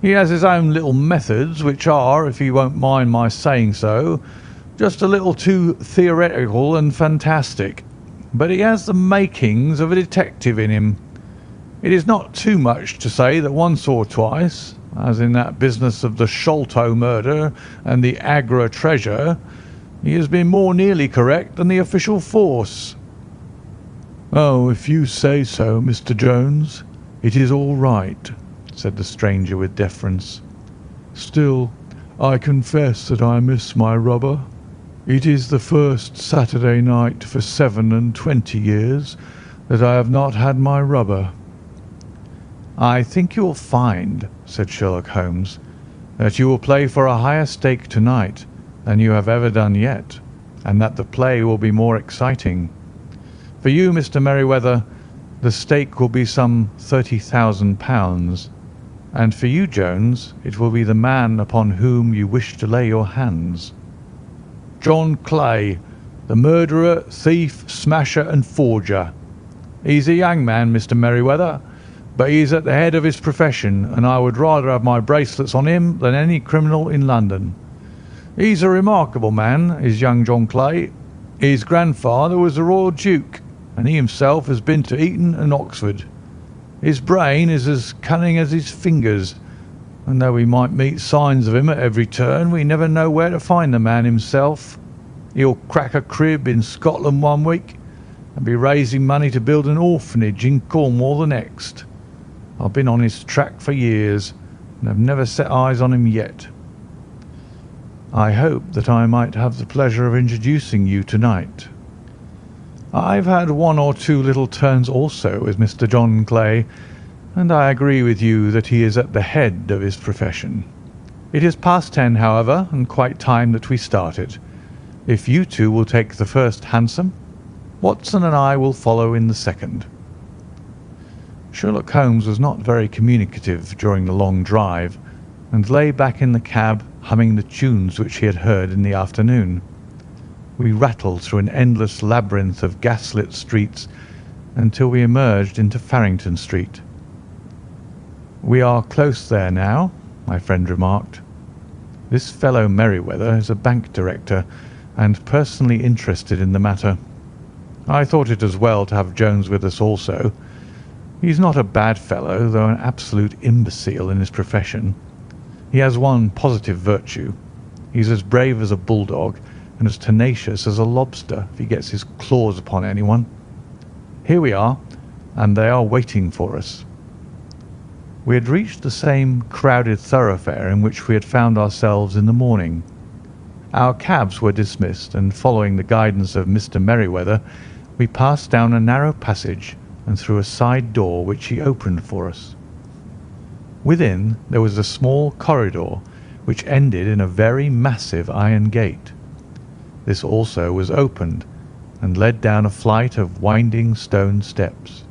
"He has his own little methods, which are, if you won't mind my saying so, just a little too theoretical and fantastic. But he has the makings of a detective in him. It is not too much to say that once or twice, as in that business of the Sholto murder and the Agra treasure, he has been more nearly correct than the official force." "Oh, if you say so, Mr. Jones, it is all right," said the stranger with deference. "Still, I confess that I miss my rubber. It is the first Saturday night for 27 years that I have not had my rubber." "I think you will find," said Sherlock Holmes, "that you will play for a higher stake tonight than you have ever done yet, and that the play will be more exciting. For you, Mr. Merryweather, the stake will be some £30,000, and for you, Jones, it will be the man upon whom you wish to lay your hands." "John Clay, the murderer, thief, smasher, and forger. He's a young man, Mr. Merryweather, but he is at the head of his profession, and I would rather have my bracelets on him than any criminal in London. He's a remarkable man, is young John Clay. His grandfather was a royal duke, and he himself has been to Eton and Oxford. His brain is as cunning as his fingers, and though we might meet signs of him at every turn, we never know where to find the man himself. He'll crack a crib in Scotland one week and be raising money to build an orphanage in Cornwall the next. I've been on his track for years and have never set eyes on him yet." "I hope that I might have the pleasure of introducing you tonight." "I've had 1 or 2 little turns also with Mr. John Clay, and I agree with you that he is at the head of his profession. It is past 10, however, and quite time that we started. If you two will take the first hansom, Watson and I will follow in the second." Sherlock Holmes was not very communicative during the long drive, and lay back in the cab humming the tunes which he had heard in the afternoon. We rattled through an endless labyrinth of gaslit streets until we emerged into Farrington Street. "We are close there now," my friend remarked. "This fellow Merryweather is a bank director and personally interested in the matter. I thought it as well to have Jones with us also. He's not a bad fellow, though an absolute imbecile in his profession. He has one positive virtue. He's as brave as a bulldog, and as tenacious as a lobster if he gets his claws upon anyone. Here we are, and they are waiting for us." We had reached the same crowded thoroughfare in which we had found ourselves in the morning. Our cabs were dismissed, and following the guidance of Mr. Merryweather, we passed down a narrow passage and through a side door which he opened for us. Within there was a small corridor which ended in a very massive iron gate. This also was opened and led down a flight of winding stone steps,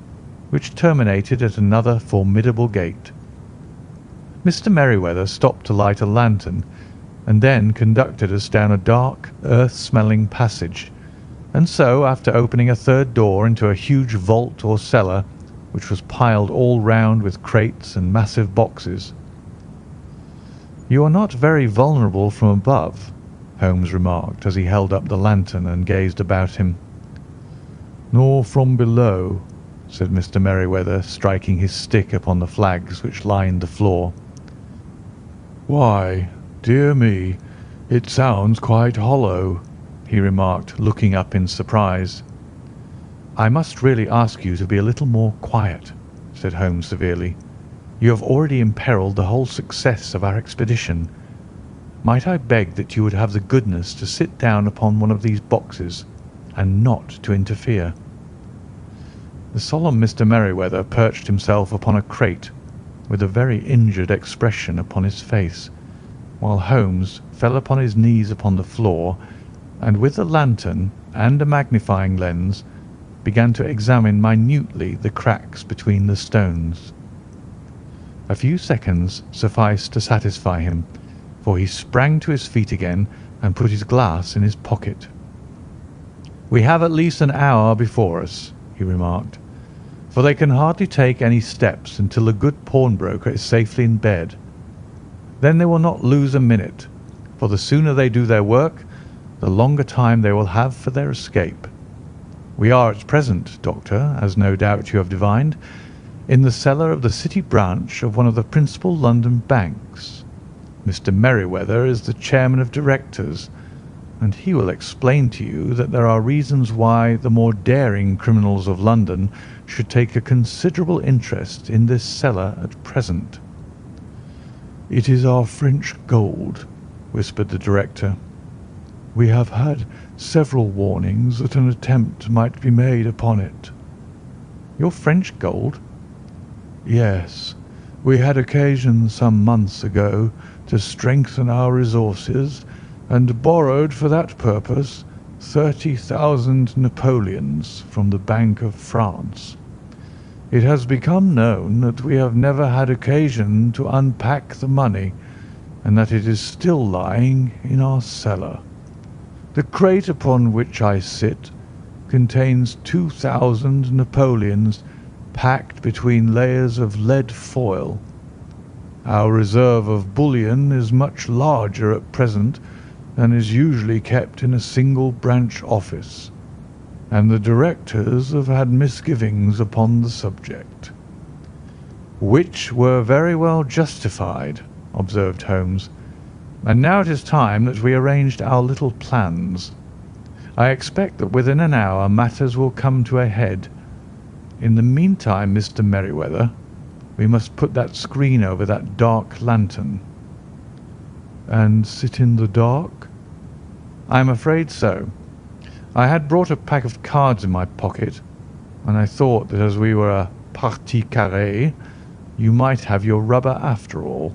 which terminated at another formidable gate. Mr. Merryweather stopped to light a lantern, and then conducted us down a dark, earth-smelling passage, and so, after opening a third door into a huge vault or cellar, which was piled all round with crates and massive boxes. "You are not very vulnerable from above," Holmes remarked as he held up the lantern and gazed about him. "Nor from below," said Mr. Merryweather, striking his stick upon the flags which lined the floor. "Why, dear me, it sounds quite hollow," he remarked, looking up in surprise. "I must really ask you to be a little more quiet," said Holmes severely. "You have already imperilled the whole success of our expedition. Might I beg that you would have the goodness to sit down upon one of these boxes, and not to interfere?" The solemn Mr. Merryweather perched himself upon a crate, with a very injured expression upon his face, while Holmes fell upon his knees upon the floor, and with the lantern and a magnifying lens began to examine minutely the cracks between the stones. A few seconds sufficed to satisfy him, for he sprang to his feet again and put his glass in his pocket. "We have at least an hour before us," he remarked, "for they can hardly take any steps until a good pawnbroker is safely in bed. Then they will not lose a minute, for the sooner they do their work, the longer time they will have for their escape. We are at present, Doctor, as no doubt you have divined, in the cellar of the City branch of one of the principal London banks. Mr. Merryweather is the chairman of directors, and he will explain to you that there are reasons why the more daring criminals of London should take a considerable interest in this cellar at present." "It is our French gold," whispered the director. "We have had several warnings that an attempt might be made upon it." "Your French gold?" "Yes. We had occasion some months ago to strengthen our resources, and borrowed for that purpose 30,000 napoleons from the Bank of France. It has become known that we have never had occasion to unpack the money, and that it is still lying in our cellar. The crate upon which I sit contains 2,000 napoleons packed between layers of lead foil. Our reserve of bullion is much larger at present than is usually kept in a single branch office, and the directors have had misgivings upon the subject." "Which were very well justified," observed Holmes. "And now it is time that we arranged our little plans. I expect that within an hour matters will come to a head. In the meantime, Mr. Merryweather, we must put that screen over that dark lantern." "And sit in the dark?" "I am afraid so. I had brought a pack of cards in my pocket, and I thought that as we were a partie carrée, you might have your rubber after all.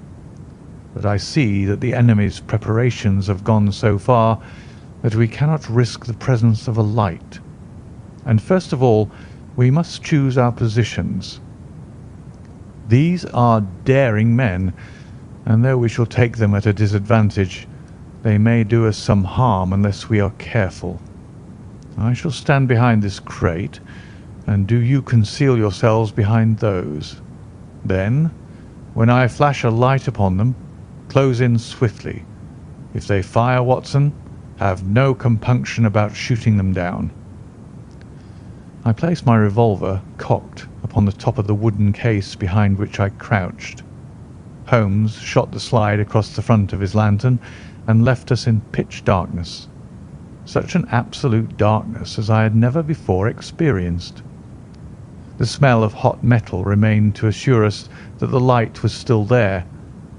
But I see that the enemy's preparations have gone so far that we cannot risk the presence of a light. And first of all, we must choose our positions. These are daring men, and though we shall take them at a disadvantage, they may do us some harm unless we are careful. I shall stand behind this crate, and do you conceal yourselves behind those. Then, when I flash a light upon them, close in swiftly. If they fire, Watson, have no compunction about shooting them down." I placed my revolver, cocked, upon the top of the wooden case behind which I crouched. Holmes shot the slide across the front of his lantern and left us in pitch darkness. such an absolute darkness as I had never before experienced. The smell of hot metal remained to assure us that the light was still there,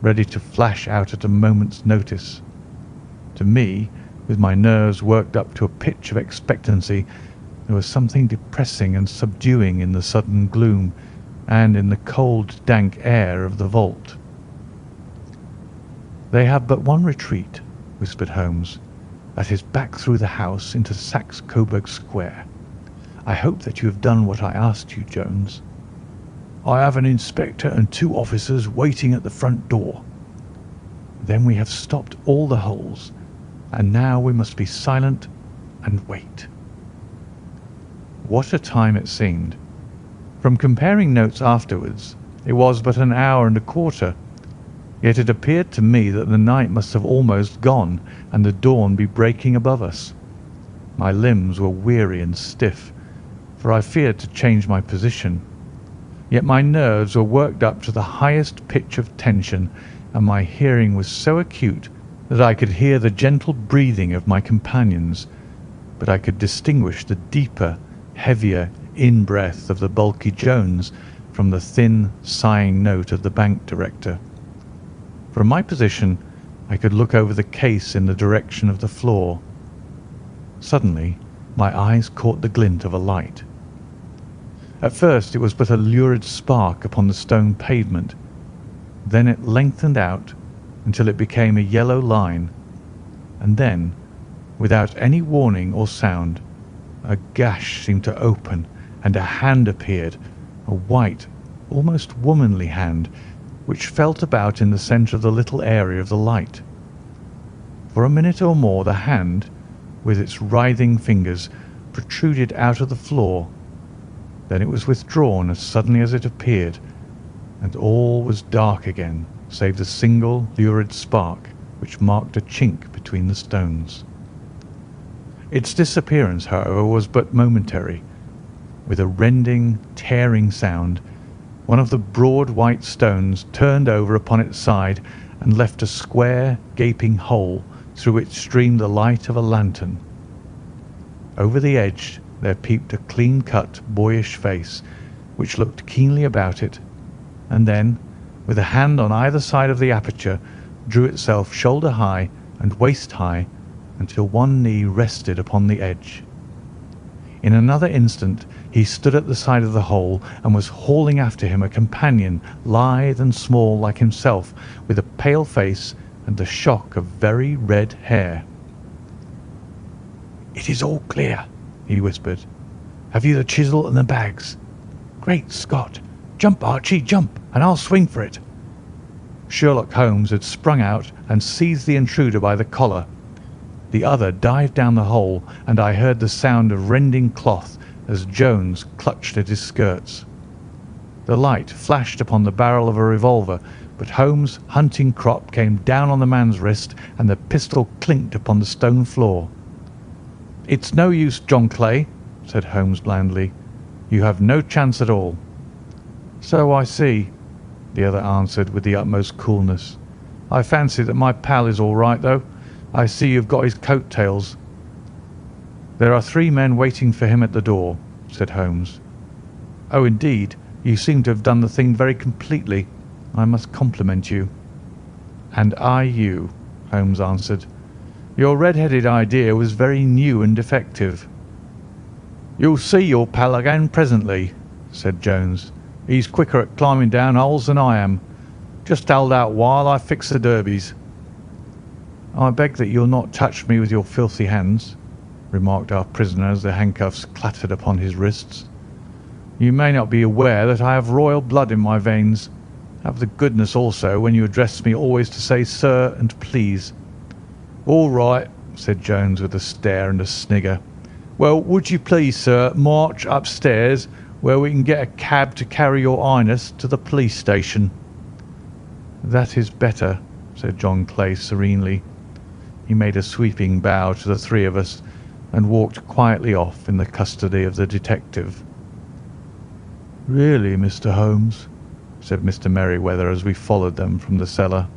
ready to flash out at a moment's notice. To me, with my nerves worked up to a pitch of expectancy, there was something depressing and subduing in the sudden gloom and in the cold, dank air of the vault. "They have but one retreat," whispered Holmes. "That is back through the house into Saxe Coburg Square. I hope that you have done what I asked you, Jones." "I have an inspector and 2 officers waiting at the front door." "Then we have stopped all the holes, and now we must be silent and wait." What a time it seemed! From comparing notes afterwards, it was but an hour and a quarter, yet it appeared to me that the night must have almost gone and the dawn be breaking above us. My limbs were weary and stiff, for I feared to change my position, yet my nerves were worked up to the highest pitch of tension, and my hearing was so acute that I could hear the gentle breathing of my companions, but I could distinguish the deeper, heavier in-breath of the bulky Jones from the thin, sighing note of the bank director. From my position, I could look over the case in the direction of the floor. Suddenly, my eyes caught the glint of a light. At first it was but a lurid spark upon the stone pavement. Then it lengthened out until it became a yellow line, and then, without any warning or sound, a gash seemed to open and a hand appeared, a white, almost womanly hand, which felt about in the centre of the little area of the light. For a minute or more the hand, with its writhing fingers, protruded out of the floor. Then it was withdrawn as suddenly as it appeared, and all was dark again, save the single lurid spark which marked a chink between the stones. Its disappearance, however, was but momentary. With a rending, tearing sound, one of the broad white stones turned over upon its side and left a square, gaping hole through which streamed the light of a lantern. Over the edge there peeped a clean-cut, boyish face, which looked keenly about it, and then, with a hand on either side of the aperture, drew itself shoulder-high and waist-high until one knee rested upon the edge. In another instant he stood at the side of the hole and was hauling after him a companion, lithe and small like himself, with a pale face and the shock of very red hair. "It is all clear," he whispered. "Have you the chisel and the bags? Great Scott! Jump, Archie, jump, and I'll swing for it." Sherlock Holmes had sprung out and seized the intruder by the collar. The other dived down the hole, and I heard the sound of rending cloth as Jones clutched at his skirts. The light flashed upon the barrel of a revolver, but Holmes' hunting crop came down on the man's wrist, and the pistol clinked upon the stone floor. "It's no use, John Clay," said Holmes blandly. "You have no chance at all." "So I see," the other answered with the utmost coolness. "I fancy that my pal is all right, though. I see you've got his coat-tails." "There are 3 men waiting for him at the door," said Holmes. "Oh, indeed, you seem to have done the thing very completely. I must compliment you." "And I you," Holmes answered. "Your red-headed idea was very new and effective." "You'll see your pal again presently," said Jones. "He's quicker at climbing down holes than I am. Just hold out while I fix the derbies." "I beg that you'll not touch me with your filthy hands," remarked our prisoner as the handcuffs clattered upon his wrists. "You may not be aware that I have royal blood in my veins. Have the goodness also, when you address me, always to say sir and please." "All right," said Jones with a stare and a snigger. "Well, would you please, sir, march upstairs where we can get a cab to carry your highness to the police station?" "That is better," said John Clay serenely. He made a sweeping bow to the 3 of us and walked quietly off in the custody of the detective. "Really, Mr. Holmes," said Mr. Merryweather as we followed them from the cellar,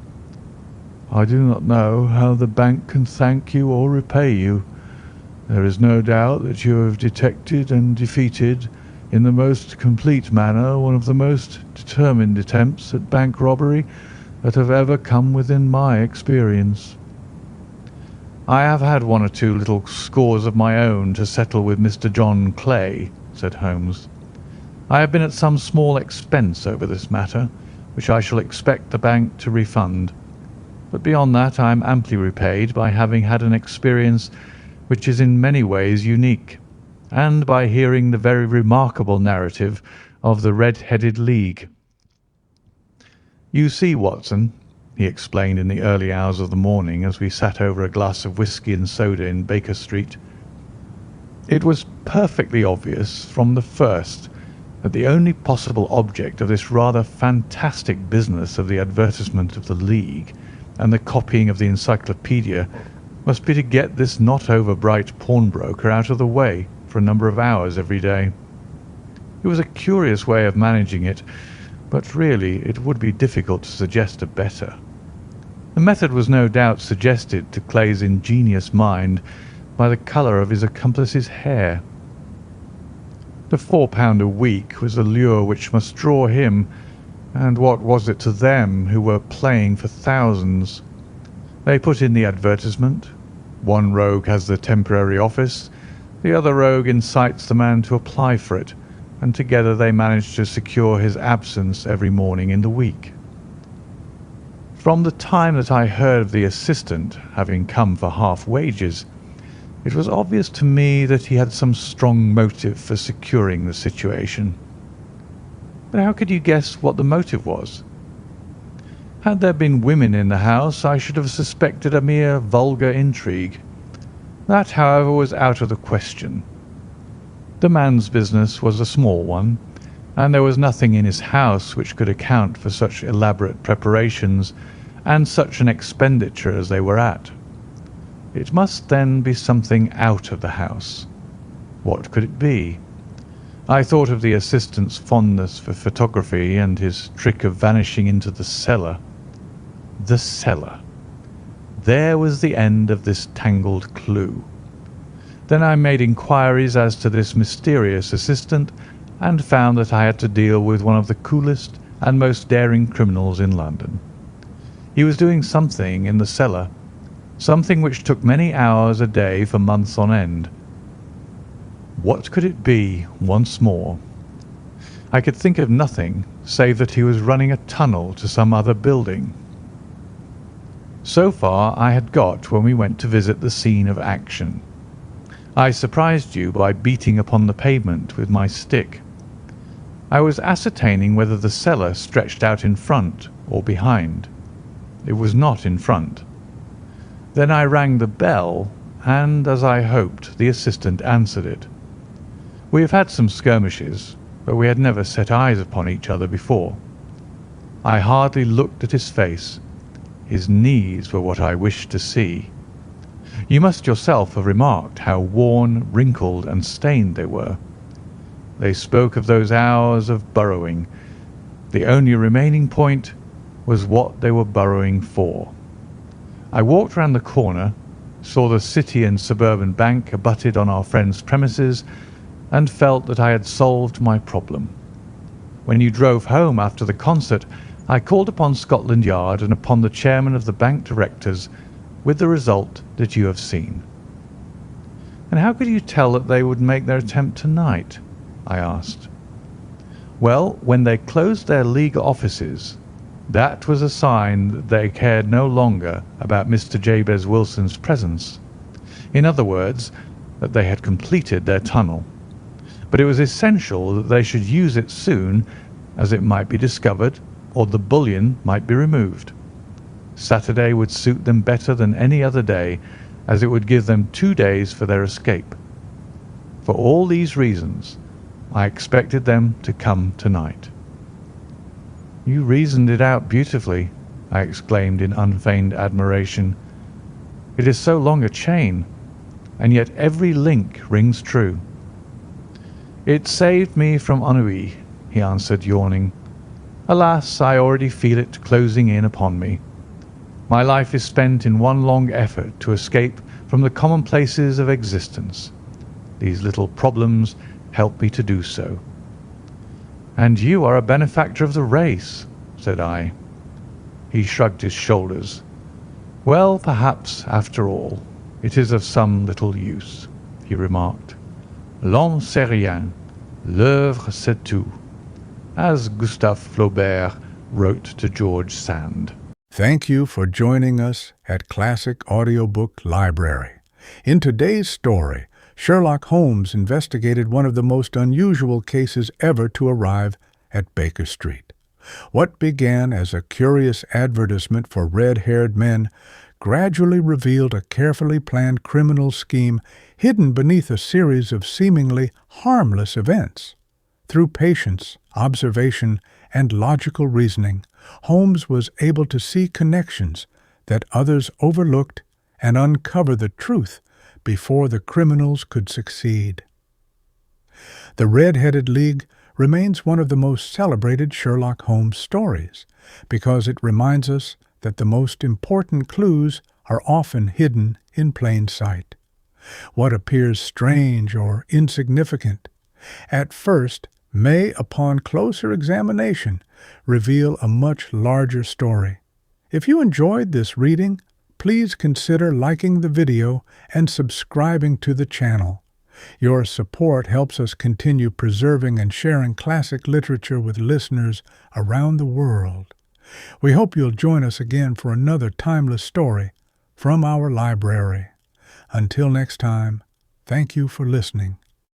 "I do not know how the bank can thank you or repay you. There is no doubt that you have detected and defeated in the most complete manner one of the most determined attempts at bank robbery that have ever come within my experience." "I have had one or two little scores of my own to settle with Mr. John Clay," said Holmes. "I have been at some small expense over this matter, which I shall expect the bank to refund. But beyond that I am amply repaid by having had an experience which is in many ways unique, and by hearing the very remarkable narrative of the Red-Headed League. You see, Watson," he explained in the early hours of the morning as we sat over a glass of whisky and soda in Baker Street, "it was perfectly obvious from the first that the only possible object of this rather fantastic business of the advertisement of the League and the copying of the encyclopaedia must be to get this not over-bright pawnbroker out of the way for a number of hours every day. It was a curious way of managing it, but really it would be difficult to suggest a better. The method was no doubt suggested to Clay's ingenious mind by the colour of his accomplice's hair. The £4 a week was a lure which must draw him, and what was it to them who were playing for thousands? They put in the advertisement. One rogue has the temporary office, the other rogue incites the man to apply for it, and together they manage to secure his absence every morning in the week. From the time that I heard of the assistant having come for half wages, it was obvious to me that he had some strong motive for securing the situation. But how could you guess what the motive was? Had there been women in the house, I should have suspected a mere vulgar intrigue. That, however, was out of the question. The man's business was a small one, and there was nothing in his house which could account for such elaborate preparations and such an expenditure as they were at. It must then be something out of the house. What could it be? I thought of the assistant's fondness for photography and his trick of vanishing into the cellar. The cellar. There was the end of this tangled clue. Then I made inquiries as to this mysterious assistant and found that I had to deal with one of the coolest and most daring criminals in London. He was doing something in the cellar, something which took many hours a day for months on end. What could it be once more? I could think of nothing save that he was running a tunnel to some other building. So far I had got when we went to visit the scene of action. I surprised you by beating upon the pavement with my stick. I was ascertaining whether the cellar stretched out in front or behind. It was not in front. Then I rang the bell, and, as I hoped, the assistant answered it. We have had some skirmishes, but we had never set eyes upon each other before. I hardly looked at his face. His knees were what I wished to see. You must yourself have remarked how worn, wrinkled, and stained they were. They spoke of those hours of burrowing. The only remaining point was what they were burrowing for. I walked round the corner, saw the City and Suburban Bank abutted on our friend's premises, and felt that I had solved my problem. When you drove home after the concert, I called upon Scotland Yard and upon the chairman of the bank directors, with the result that you have seen. And how could you tell that they would make their attempt tonight? I asked. Well, when they closed their League offices, that was a sign that they cared no longer about Mr. Jabez Wilson's presence. In other words, that they had completed their tunnel. But it was essential that they should use it soon, as it might be discovered or the bullion might be removed. Saturday would suit them better than any other day, as it would give them 2 days for their escape. For all these reasons, I expected them to come tonight. You reasoned it out beautifully, I exclaimed in unfeigned admiration. It is so long a chain, and yet every link rings true. It saved me from ennui, he answered, yawning. Alas, I already feel it closing in upon me. My life is spent in one long effort to escape from the commonplaces of existence. These little problems help me to do so. "And you are a benefactor of the race," said I. He shrugged his shoulders. "Well, perhaps, after all, it is of some little use," he remarked. "L'homme c'est rien, l'œuvre c'est tout," as Gustave Flaubert wrote to George Sand. Thank you for joining us at Classic Audiobook Library. In today's story, Sherlock Holmes investigated one of the most unusual cases ever to arrive at Baker Street. What began as a curious advertisement for red-haired men gradually revealed a carefully planned criminal scheme hidden beneath a series of seemingly harmless events. Through patience, observation, and logical reasoning, Holmes was able to see connections that others overlooked and uncover the truth before the criminals could succeed. The Red-Headed League remains one of the most celebrated Sherlock Holmes stories because it reminds us that the most important clues are often hidden in plain sight. What appears strange or insignificant at first may, upon closer examination, reveal a much larger story. If you enjoyed this reading, please consider liking the video and subscribing to the channel. Your support helps us continue preserving and sharing classic literature with listeners around the world. We hope you'll join us again for another timeless story from our library. Until next time, thank you for listening.